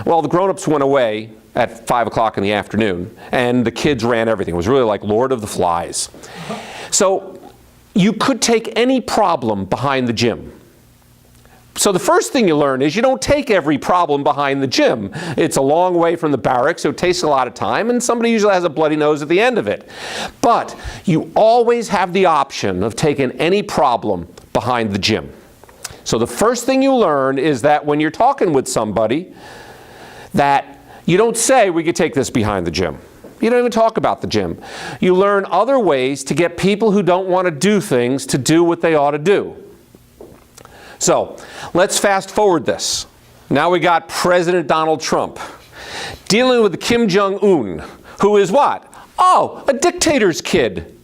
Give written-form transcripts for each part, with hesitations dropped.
Well, the grown-ups went away at 5 o'clock in the afternoon, and the kids ran everything. It was really like Lord of the Flies. So you could take any problem behind the gym. So the first thing you learn is you don't take every problem behind the gym. It's a long way from the barracks, so it takes a lot of time, and somebody usually has a bloody nose at the end of it. But you always have the option of taking any problem behind the gym. So the first thing you learn is that when you're talking with somebody, that you don't say, we could take this behind the gym. You don't even talk about the gym. You learn other ways to get people who don't want to do things to do what they ought to do. So let's fast forward this. Now we got President Donald Trump dealing with Kim Jong-un, who is what? Oh, a dictator's kid.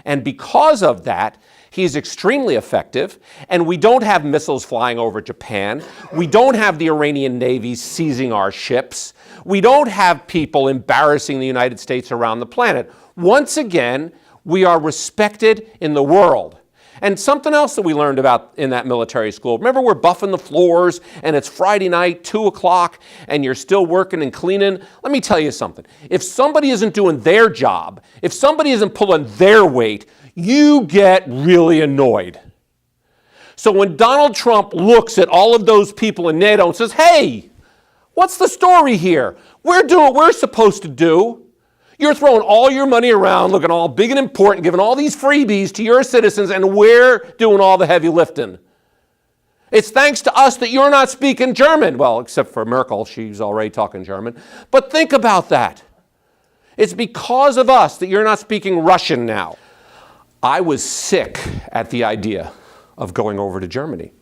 And because of that, he's extremely effective, and we don't have missiles flying over Japan. We don't have the Iranian Navy seizing our ships. We don't have people embarrassing the United States around the planet. Once again, we are respected in the world. And something else that we learned about in that military school, remember we're buffing the floors and it's Friday night, 2 o'clock, and you're still working and cleaning? Let me tell you something. If somebody isn't doing their job, if somebody isn't pulling their weight, you get really annoyed. So when Donald Trump looks at all of those people in NATO and says, hey, what's the story here? We're doing what we're supposed to do. You're throwing all your money around, looking all big and important, giving all these freebies to your citizens, and we're doing all the heavy lifting. It's thanks to us that you're not speaking German. Well, except for Merkel, she's already talking German. But think about that. It's because of us that you're not speaking Russian now. I was sick at the idea of going over to Germany.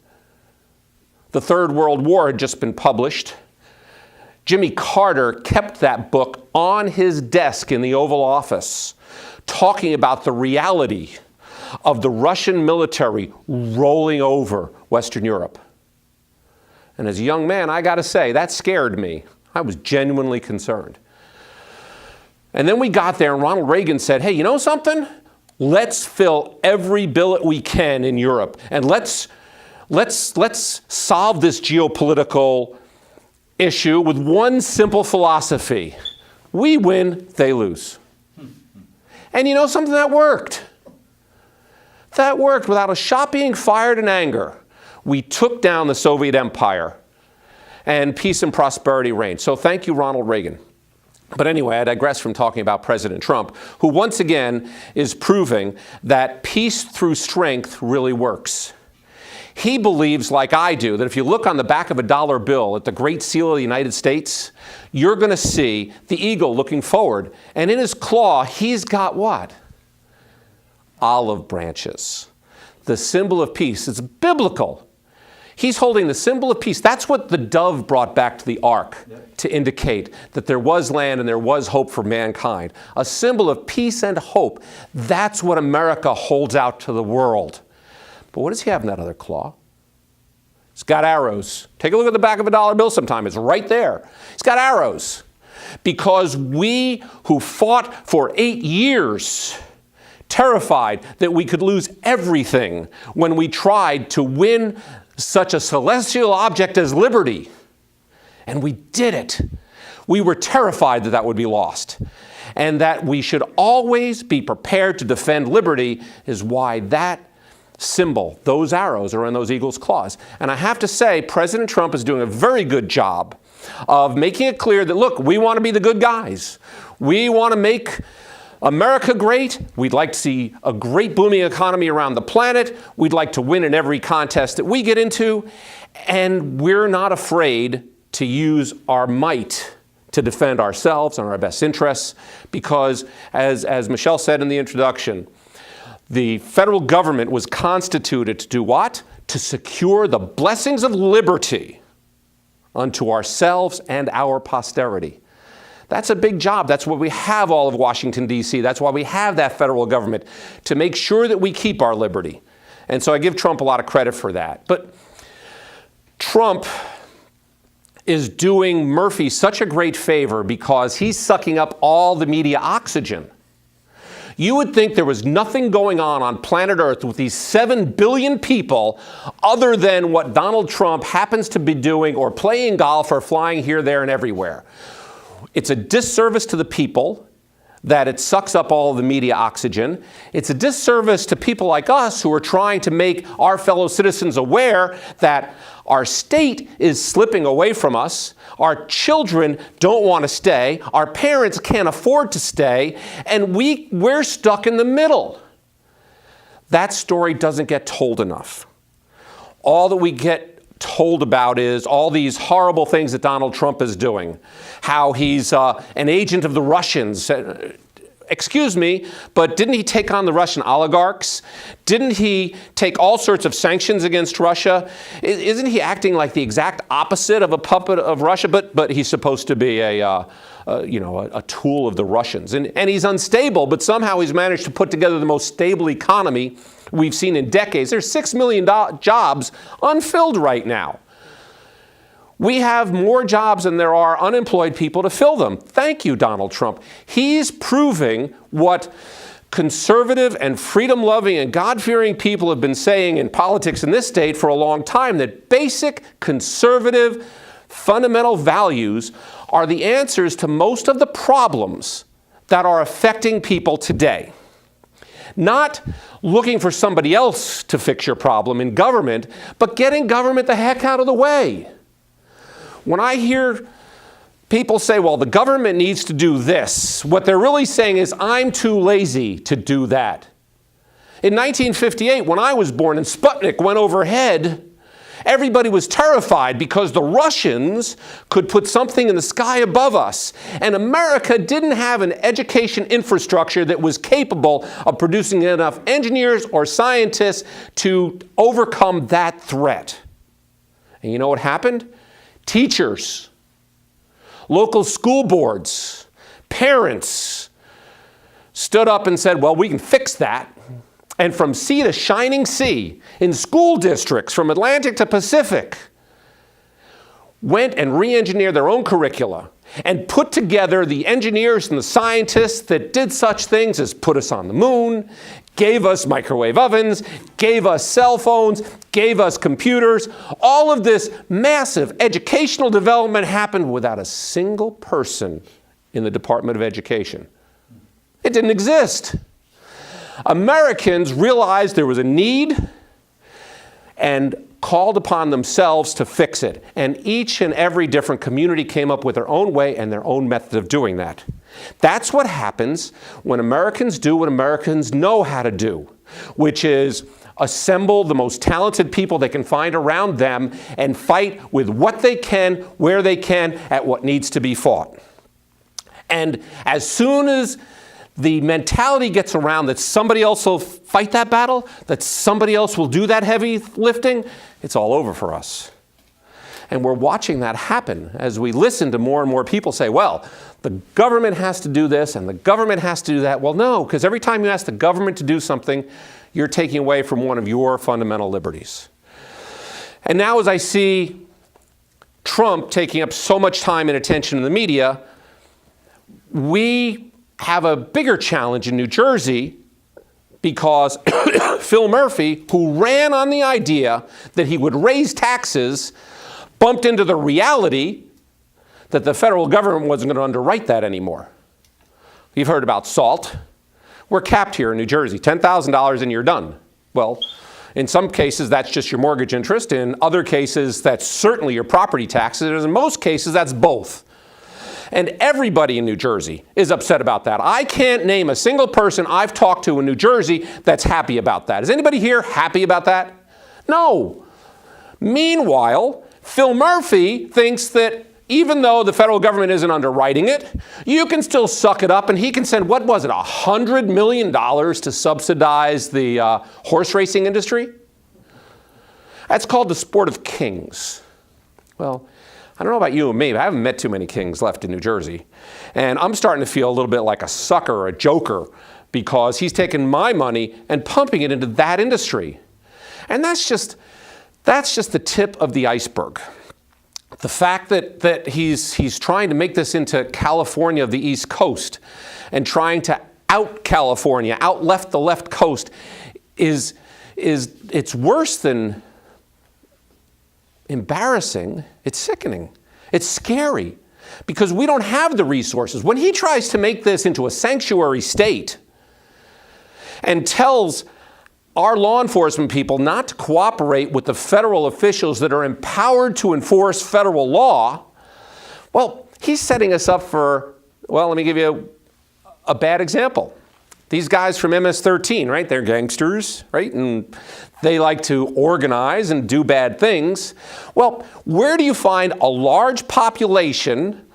The Third World War had just been published. Jimmy Carter kept that book on his desk in the Oval Office, talking about the reality of the Russian military rolling over Western Europe. And as a young man, I got to say, that scared me. I was genuinely concerned. And then we got there, and Ronald Reagan said, hey, you know something? Let's fill every billet we can in Europe, and let's solve this geopolitical issue with one simple philosophy. We win, they lose. And you know something? That worked. That worked. Without a shot being fired in anger, we took down the Soviet Empire, and peace and prosperity reigned. So thank you, Ronald Reagan. But anyway, I digress from talking about President Trump, who once again is proving that peace through strength really works. He believes, like I do, that if you look on the back of a dollar bill at the Great Seal of the United States, you're going to see the eagle looking forward. And in his claw, he's got what? Olive branches. The symbol of peace. It's biblical. He's holding the symbol of peace. That's what the dove brought back to the ark, to indicate that there was land and there was hope for mankind. A symbol of peace and hope. That's what America holds out to the world. But what does he have in that other claw? It's got arrows. Take a look at the back of a dollar bill sometime. It's right there. It's got arrows. Because we who fought for 8 years, terrified that we could lose everything when we tried to win such a celestial object as liberty, and we did it. We were terrified that that would be lost, and that we should always be prepared to defend liberty is why that symbol, those arrows, are in those eagle's claws. And I have to say, President Trump is doing a very good job of making it clear that, look, we want to be the good guys. We want to make America great. We'd like to see a great booming economy around the planet. We'd like to win in every contest that we get into. And we're not afraid to use our might to defend ourselves and our best interests, because as Michelle said in the introduction, the federal government was constituted to do what? To secure the blessings of liberty unto ourselves and our posterity. That's a big job. That's why we have all of Washington, D.C. That's why we have that federal government, to make sure that we keep our liberty. And so I give Trump a lot of credit for that. But Trump is doing Murphy such a great favor because he's sucking up all the media oxygen. You would think there was nothing going on planet Earth with these 7 billion people other than what Donald Trump happens to be doing or playing golf or flying here, there, and everywhere. It's a disservice to the people that it sucks up all of the media oxygen. It's a disservice to people like us who are trying to make our fellow citizens aware that our state is slipping away from us, our children don't want to stay, our parents can't afford to stay, and we're stuck in the middle. That story doesn't get told enough. All that we get told about is all these horrible things that Donald Trump is doing, how he's an agent of the Russians. Excuse me, but didn't he take on the Russian oligarchs? Didn't he take all sorts of sanctions against Russia? Isn't he acting like the exact opposite of a puppet of Russia? But he's supposed to be a tool of the Russians. And he's unstable, but somehow he's managed to put together the most stable economy we've seen in decades. There's 6 million jobs unfilled right now. We have more jobs than there are unemployed people to fill them. Thank you, Donald Trump. He's proving what conservative and freedom-loving and God-fearing people have been saying in politics in this state for a long time, that basic conservative fundamental values are the answers to most of the problems that are affecting people today. Not looking for somebody else to fix your problem in government, but getting government the heck out of the way. When I hear people say, well, the government needs to do this, what they're really saying is, I'm too lazy to do that. In 1958, when I was born and Sputnik went overhead, everybody was terrified because the Russians could put something in the sky above us. And America didn't have an education infrastructure that was capable of producing enough engineers or scientists to overcome that threat. And you know what happened? Teachers, local school boards, parents stood up and said, well, we can fix that. And from sea to shining sea, in school districts from Atlantic to Pacific, went and re-engineered their own curricula and put together the engineers and the scientists that did such things as put us on the moon, gave us microwave ovens, gave us cell phones, gave us computers. All of this massive educational development happened without a single person in the Department of Education. It didn't exist. Americans realized there was a need and called upon themselves to fix it. And each and every different community came up with their own way and their own method of doing that. That's what happens when Americans do what Americans know how to do, which is assemble the most talented people they can find around them and fight with what they can, where they can, at what needs to be fought. And as soon as the mentality gets around that somebody else will fight that battle, that somebody else will do that heavy lifting, it's all over for us. And we're watching that happen as we listen to more and more people say, well, the government has to do this and the government has to do that. Well, no, because every time you ask the government to do something, you're taking away from one of your fundamental liberties. And now as I see Trump taking up so much time and attention in the media, we have a bigger challenge in New Jersey because Phil Murphy, who ran on the idea that he would raise taxes, bumped into the reality that the federal government wasn't going to underwrite that anymore. You've heard about SALT. We're capped here in New Jersey, $10,000 and you're done. Well, in some cases, that's just your mortgage interest. In other cases, that's certainly your property taxes. In most cases, that's both. And everybody in New Jersey is upset about that. I can't name a single person I've talked to in New Jersey that's happy about that. Is anybody here happy about that? No. Meanwhile, Phil Murphy thinks that even though the federal government isn't underwriting it, you can still suck it up, and he can send, what was it, $100 million to subsidize the horse racing industry? That's called the sport of kings. Well, I don't know about you and me, but I haven't met too many kings left in New Jersey. And I'm starting to feel a little bit like a sucker or a joker because he's taken my money and pumping it into that industry. And that's just the tip of the iceberg. The fact that he's trying to make this into California of the East Coast and trying to out California, out the left coast, it's worse than embarrassing. It's sickening. It's scary because we don't have the resources. When he tries to make this into a sanctuary state and tells our law enforcement people not to cooperate with the federal officials that are empowered to enforce federal law, well, he's setting us up for, well, let me give you a bad example. These guys from MS-13, right? They're gangsters, right? And they like to organize and do bad things. Well, where do you find a large population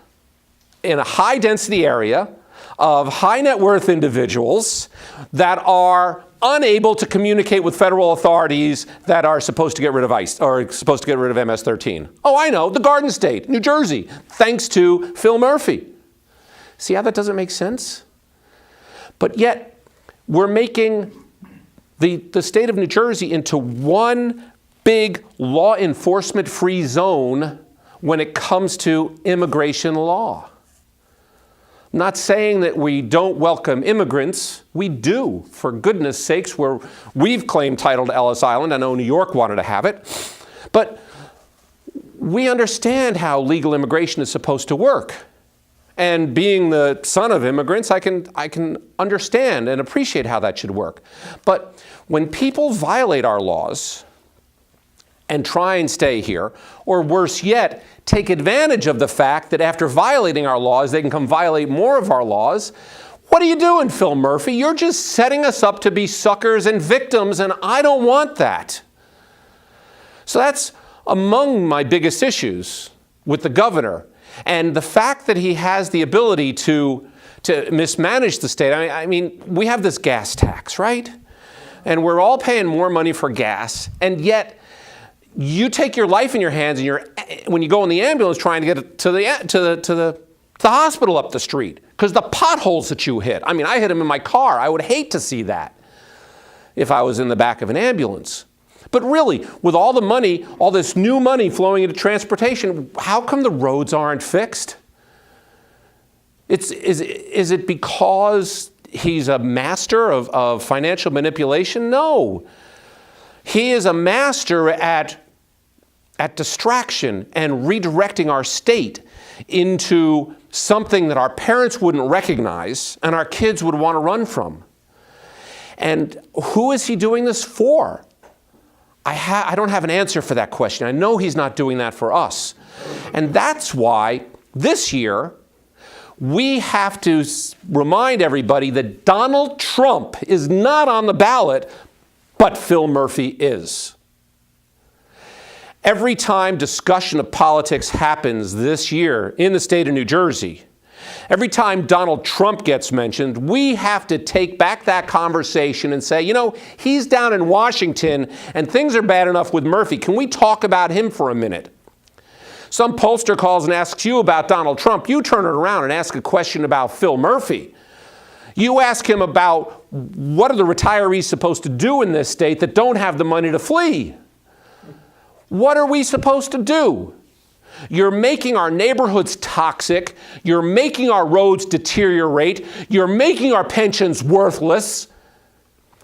in a high-density area of high net worth individuals that are unable to communicate with federal authorities that are supposed to get rid of ICE or supposed to get rid of MS-13? Oh, I know, the Garden State, New Jersey, thanks to Phil Murphy. See how that doesn't make sense? But yet, we're making the state of New Jersey into one big law enforcement-free zone when it comes to immigration law. I'm not saying that we don't welcome immigrants. We do, for goodness sakes, where we've claimed title to Ellis Island. I know New York wanted to have it. But we understand how legal immigration is supposed to work. And being the son of immigrants, I can understand and appreciate how that should work. But when people violate our laws and try and stay here, or worse yet, take advantage of the fact that after violating our laws, they can come violate more of our laws, what are you doing, Phil Murphy? You're just setting us up to be suckers and victims, and I don't want that. So that's among my biggest issues with the governor. And the fact that he has the ability to mismanage the state. I mean, we have this gas tax, right? And we're all paying more money for gas, and yet you take your life in your hands, and when you go in the ambulance trying to get to the hospital up the street because the potholes that you hit. I mean, I hit them in my car. I would hate to see that if I was in the back of an ambulance. But really, with all the money, all this new money flowing into transportation, how come the roads aren't fixed? Is it because he's a master of financial manipulation? No. He is a master at distraction and redirecting our state into something that our parents wouldn't recognize and our kids would want to run from. And who is he doing this for? I don't have an answer for that question. I know he's not doing that for us. And that's why this year we have to remind everybody that Donald Trump is not on the ballot, but Phil Murphy is. Every time discussion of politics happens this year in the state of New Jersey, every time Donald Trump gets mentioned, we have to take back that conversation and say, you know, he's down in Washington and things are bad enough with Murphy. Can we talk about him for a minute? Some pollster calls and asks you about Donald Trump. You turn it around and ask a question about Phil Murphy. You ask him about what are the retirees supposed to do in this state that don't have the money to flee? What are we supposed to do? You're making our neighborhoods toxic. You're making our roads deteriorate. You're making our pensions worthless.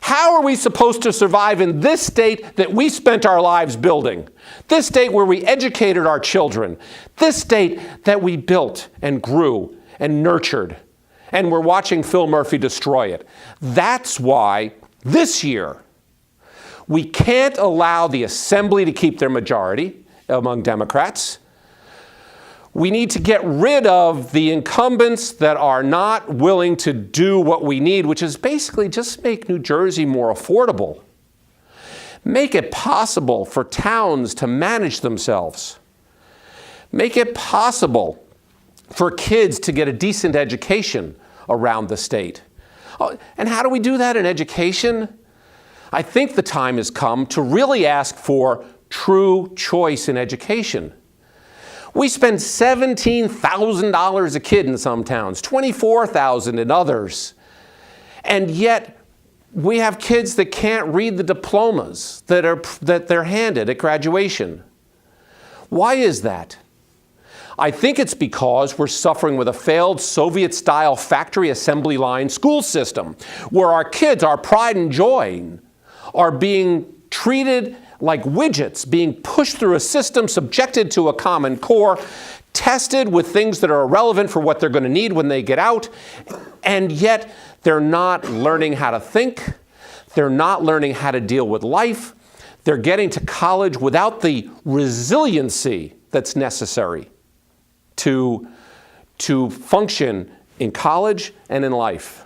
How are we supposed to survive in this state that we spent our lives building? This state where we educated our children. This state that we built and grew and nurtured. And we're watching Phil Murphy destroy it. That's why this year we can't allow the Assembly to keep their majority among Democrats. We need to get rid of the incumbents that are not willing to do what we need, which is basically just make New Jersey more affordable. Make it possible for towns to manage themselves. Make it possible for kids to get a decent education around the state. Oh, and how do we do that in education? I think the time has come to really ask for true choice in education. We spend $17,000 a kid in some towns, $24,000 in others. And yet we have kids that can't read the diplomas that they're handed at graduation. Why is that? I think it's because we're suffering with a failed Soviet-style factory assembly line school system where our kids, our pride and joy, are being treated like widgets, being pushed through a system, subjected to a common core, tested with things that are irrelevant for what they're going to need when they get out, and yet they're not learning how to think. They're not learning how to deal with life. They're getting to college without the resiliency that's necessary to function in college and in life.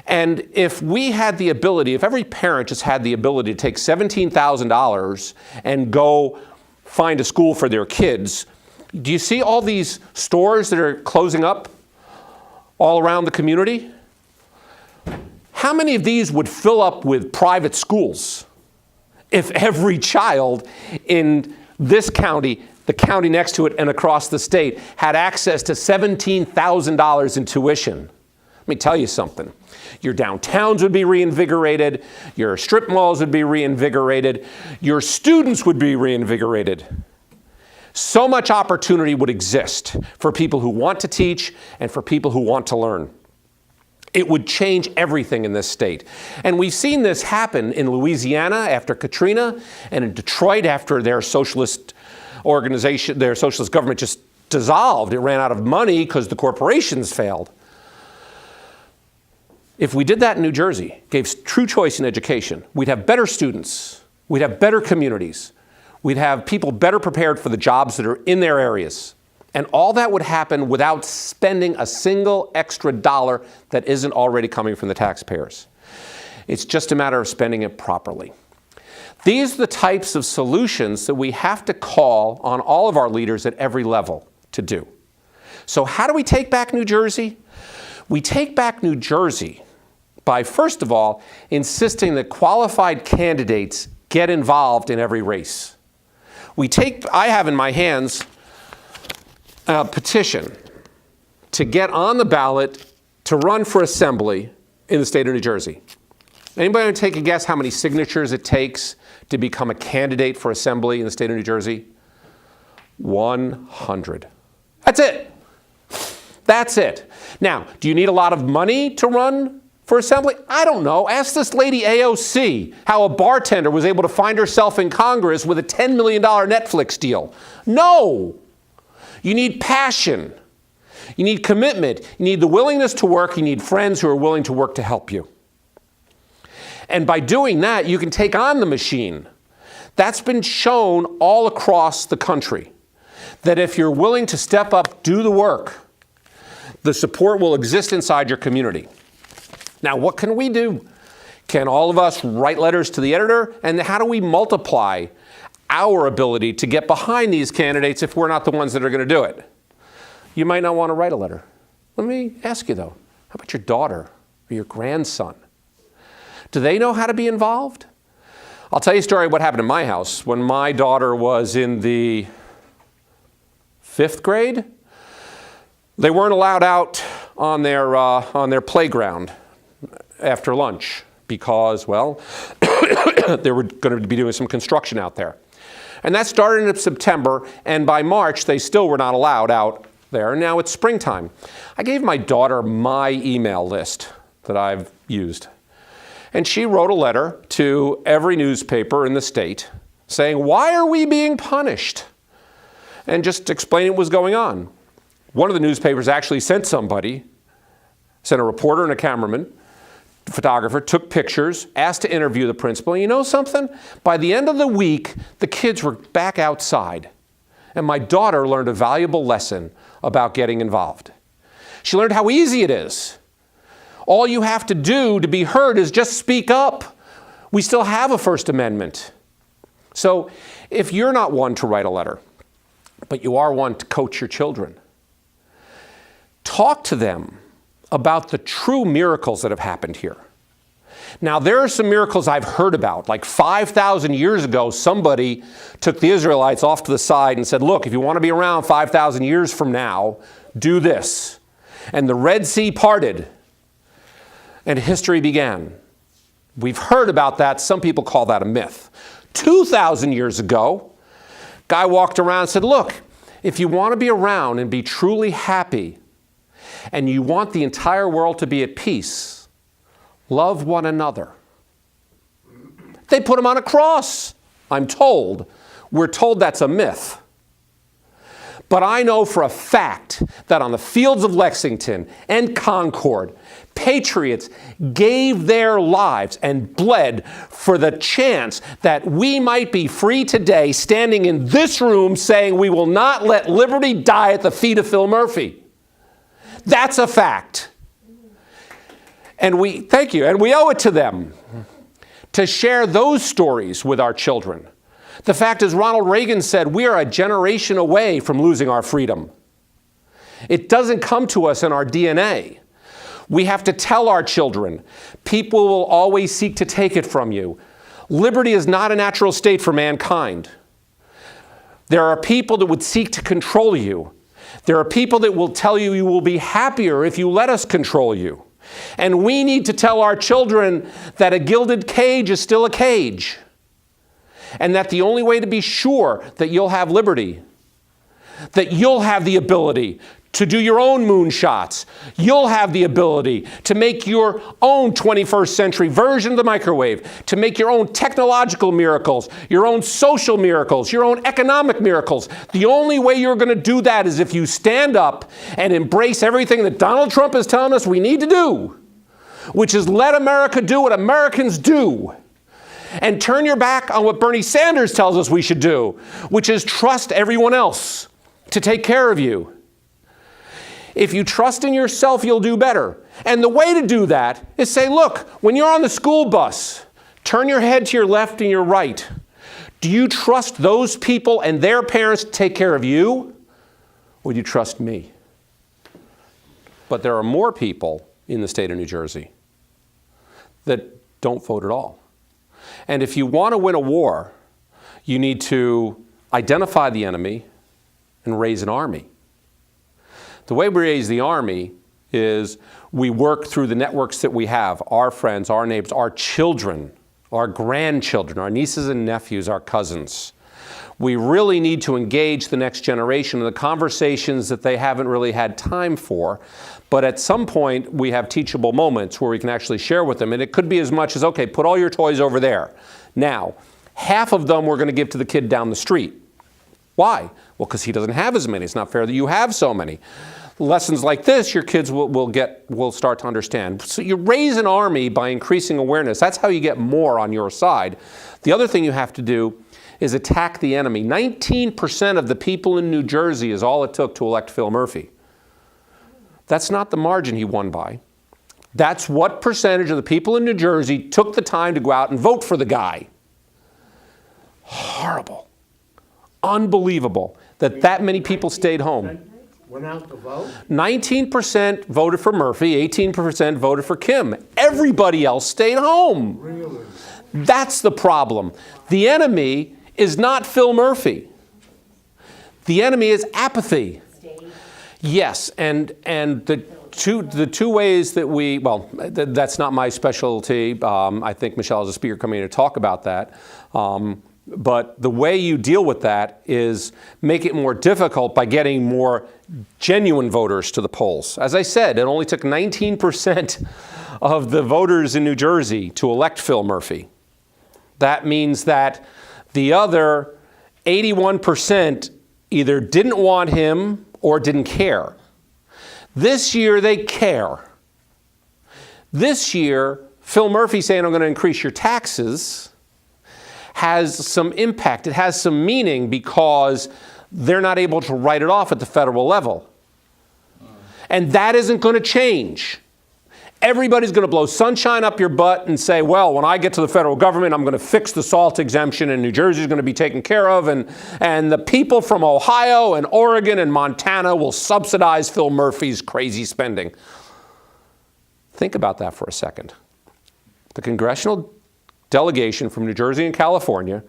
And if we had the ability, if every parent just had the ability to take $17,000 and go find a school for their kids, do you see all these stores that are closing up all around the community? How many of these would fill up with private schools if every child in this county, the county next to it, and across the state had access to $17,000 in tuition? Let me tell you something. Your downtowns would be reinvigorated. Your strip malls would be reinvigorated. Your students would be reinvigorated. So much opportunity would exist for people who want to teach and for people who want to learn. It would change everything in this state. And we've seen this happen in Louisiana after Katrina and in Detroit after their socialist organization, their socialist government just dissolved. It ran out of money because the corporations failed. If we did that in New Jersey, gave true choice in education, we'd have better students, we'd have better communities, we'd have people better prepared for the jobs that are in their areas. And all that would happen without spending a single extra dollar that isn't already coming from the taxpayers. It's just a matter of spending it properly. These are the types of solutions that we have to call on all of our leaders at every level to do. So how do we take back New Jersey? We take back New Jersey by, first of all, insisting that qualified candidates get involved in every race. I have in my hands a petition to get on the ballot to run for assembly in the state of New Jersey. Anybody want to take a guess how many signatures it takes to become a candidate for assembly in the state of New Jersey? 100. That's it. That's it. Now, do you need a lot of money to run for assembly? I don't know. Ask this lady AOC how a bartender was able to find herself in Congress with a $10 million Netflix deal. No. You need passion. You need commitment. You need the willingness to work. You need friends who are willing to work to help you. And by doing that, you can take on the machine. That's been shown all across the country, that if you're willing to step up, do the work, the support will exist inside your community. Now, what can we do? Can all of us write letters to the editor? And how do we multiply our ability to get behind these candidates if we're not the ones that are going to do it? You might not want to write a letter. Let me ask you, though, how about your daughter or your grandson? Do they know how to be involved? I'll tell you a story of what happened in my house. When my daughter was in the 5th grade, they weren't allowed out on their playground after lunch because, well, they were going to be doing some construction out there. And that started in September, and by March, they still were not allowed out there. Now it's springtime. I gave my daughter my email list that I've used. And she wrote a letter to every newspaper in the state saying, why are we being punished? And just explaining what was going on. One of the newspapers actually sent a reporter and a cameraman, photographer, took pictures, asked to interview the principal. And you know something? By the end of the week, the kids were back outside. And my daughter learned a valuable lesson about getting involved. She learned how easy it is. All you have to do to be heard is just speak up. We still have a First Amendment. So if you're not one to write a letter, but you are one to coach your children, talk to them about the true miracles that have happened here. Now, there are some miracles I've heard about. Like 5,000 years ago, somebody took the Israelites off to the side and said, look, if you want to be around 5,000 years from now, do this. And the Red Sea parted, and history began. We've heard about that. Some people call that a myth. 2,000 years ago, guy walked around and said, look, If you want to be around and be truly happy, and you want the entire world to be at peace, love one another. They put him on a cross, I'm told. We're told that's a myth. But I know for a fact that on the fields of Lexington and Concord, patriots gave their lives and bled for the chance that we might be free today, standing in this room saying we will not let liberty die at the feet of Phil Murphy. That's a fact. And thank you, and we owe it to them to share those stories with our children. The fact is, Ronald Reagan said, we are a generation away from losing our freedom. It doesn't come to us in our DNA. We have to tell our children, people will always seek to take it from you. Liberty is not a natural state for mankind. There are people that would seek to control you. There are people that will tell you you will be happier if you let us control you. And we need to tell our children that a gilded cage is still a cage. And that the only way to be sure that you'll have liberty, that you'll have the ability to do your own moonshots, you'll have the ability to make your own 21st century version of the microwave, to make your own technological miracles, your own social miracles, your own economic miracles. The only way you're going to do that is if you stand up and embrace everything that Donald Trump is telling us we need to do, which is let America do what Americans do. And turn your back on what Bernie Sanders tells us we should do, which is trust everyone else to take care of you. If you trust in yourself, you'll do better. And the way to do that is say, look, when you're on the school bus, turn your head to your left and your right. Do you trust those people and their parents to take care of you? Or do you trust me? But there are more people in the state of New Jersey that don't vote at all. And if you want to win a war, you need to identify the enemy and raise an army. The way we raise the army is we work through the networks that we have, our friends, our neighbors, our children, our grandchildren, our nieces and nephews, our cousins. We really need to engage the next generation in the conversations that they haven't really had time for. But at some point, we have teachable moments where we can actually share with them. And it could be as much as, okay, put all your toys over there. Now, half of them we're going to give to the kid down the street. Why? Well, because he doesn't have as many. It's not fair that you have so many. Lessons like this, your kids will start to understand. So you raise an army by increasing awareness. That's how you get more on your side. The other thing you have to do is attack the enemy. 19% of the people in New Jersey is all it took to elect Phil Murphy. That's not the margin he won by. That's what percentage of the people in New Jersey took the time to go out and vote for the guy. Horrible. Unbelievable that many people stayed home. Went out to vote? 19% voted for Murphy, 18% voted for Kim. Everybody else stayed home. Really? That's the problem. The enemy is not Phil Murphy. The enemy is apathy. Yes, and the two ways that that's not my specialty. I think Michelle is a speaker coming in to talk about that. But the way you deal with that is make it more difficult by getting more genuine voters to the polls. As I said, it only took 19% of the voters in New Jersey to elect Phil Murphy. That means that the other 81% either didn't want him or didn't care. This year, they care. This year, Phil Murphy saying, I'm going to increase your taxes, has some impact. It has some meaning because they're not able to write it off at the federal level. And that isn't going to change. Everybody's going to blow sunshine up your butt and say, well, when I get to the federal government, I'm going to fix the SALT exemption and New Jersey is going to be taken care of. And the people from Ohio and Oregon and Montana will subsidize Phil Murphy's crazy spending. Think about that for a second. The congressional delegation from New Jersey and California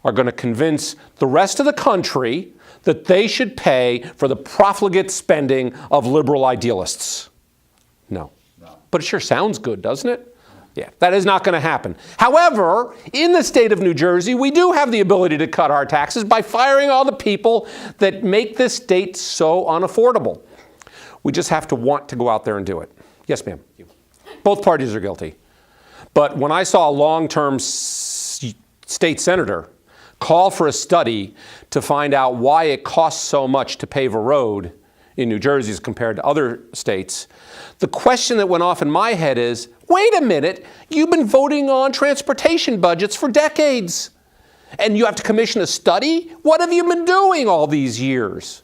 are going to convince the rest of the country that they should pay for the profligate spending of liberal idealists. No. But it sure sounds good, doesn't it? Yeah, that is not going to happen. However, in the state of New Jersey, we do have the ability to cut our taxes by firing all the people that make this state so unaffordable. We just have to want to go out there and do it. Yes, ma'am. Both parties are guilty. But when I saw a long-term state senator call for a study to find out why it costs so much to pave a road in New Jersey as compared to other states, the question that went off in my head is, wait a minute, you've been voting on transportation budgets for decades, and you have to commission a study? What have you been doing all these years?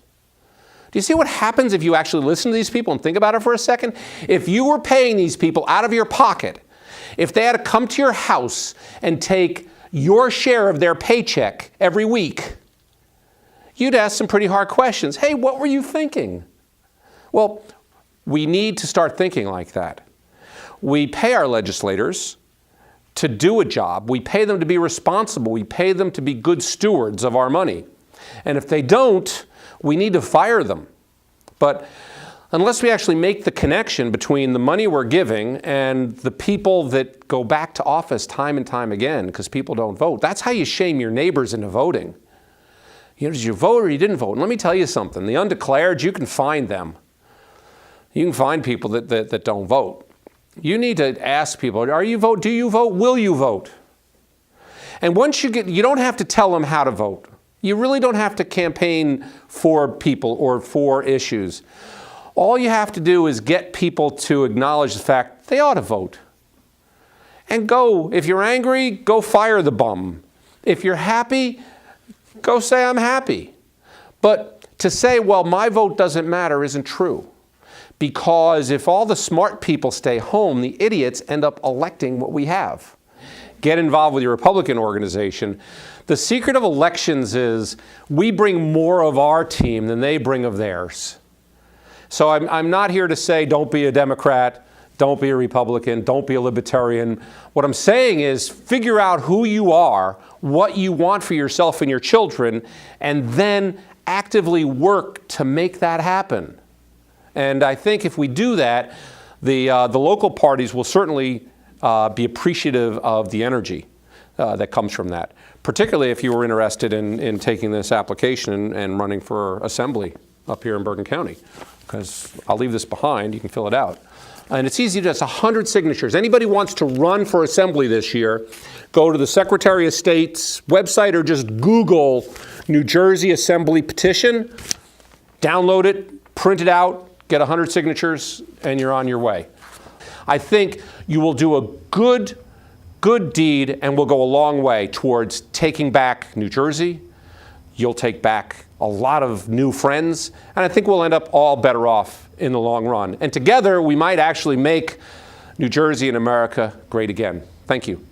Do you see what happens if you actually listen to these people and think about it for a second? If you were paying these people out of your pocket, if they had to come to your house and take your share of their paycheck every week, you'd ask some pretty hard questions. Hey, what were you thinking? Well, we need to start thinking like that. We pay our legislators to do a job. We pay them to be responsible. We pay them to be good stewards of our money. And if they don't, we need to fire them. But unless we actually make the connection between the money we're giving and the people that go back to office time and time again because people don't vote, that's how you shame your neighbors into voting. You know, did you vote or you didn't vote? And let me tell you something. The undeclared, you can find them. You can find people that don't vote. You need to ask people, do you vote? Will you vote? And once you don't have to tell them how to vote. You really don't have to campaign for people or for issues. All you have to do is get people to acknowledge the fact they ought to vote. And go, if you're angry, go fire the bum. If you're happy, go say I'm happy. But to say, well, my vote doesn't matter isn't true. Because if all the smart people stay home, the idiots end up electing what we have. Get involved with your Republican organization. The secret of elections is we bring more of our team than they bring of theirs. So I'm not here to say don't be a Democrat, don't be a Republican, don't be a Libertarian. What I'm saying is figure out who you are, what you want for yourself and your children, and then actively work to make that happen. And I think if we do that, the local parties will certainly be appreciative of the energy that comes from that, particularly if you were interested in taking this application and running for assembly up here in Bergen County, because I'll leave this behind. You can fill it out. And it's easy to do. It's 100 signatures. Anybody wants to run for assembly this year, go to the Secretary of State's website or just Google New Jersey Assembly Petition, download it, print it out, get 100 signatures, and you're on your way. I think you will do a good deed and will go a long way towards taking back New Jersey. You'll take back a lot of new friends, and I think we'll end up all better off in the long run. And together, we might actually make New Jersey and America great again. Thank you.